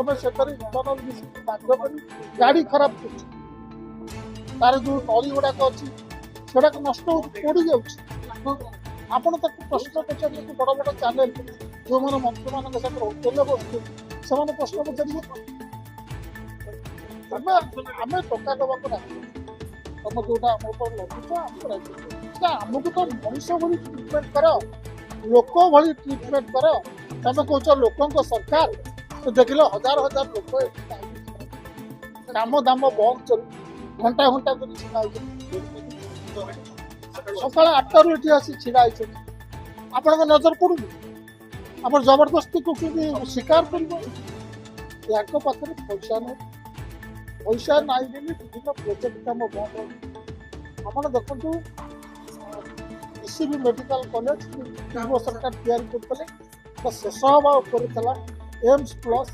तुम से इंटरनल बाध्य कर गाड़ी खराब कर तार जो नली गुड़ाक अच्छी से नष्ट पोड़ी जापण तक प्रश्न पचार बड़ बड़ चैनल जो मैंने मंत्री मान होटेल बस से प्रश्न पचार आम टका दवाक तुम जोटा आम लगुच आमको तो मनुष्य भाई ट्रिटमेंट कर लोक भाई ट्रिटमेंट कर तुम कौच लोक सरकार तो देख लो हजार हजार लोक काम दाम बंद चल घंटा घंटा कर सका 8 रु ये आसी छिड़ा आपण नजर पड़ू आप जबरदस्ती को शिकार कर पाखे पैसा नहीं पैसा नहीं बोली विभिन्न प्रोजेक्ट कम बंद आप देखु मेडिकल कॉलेज पूर्व सरकार तैयारी करते शेष हवा एम्स प्लस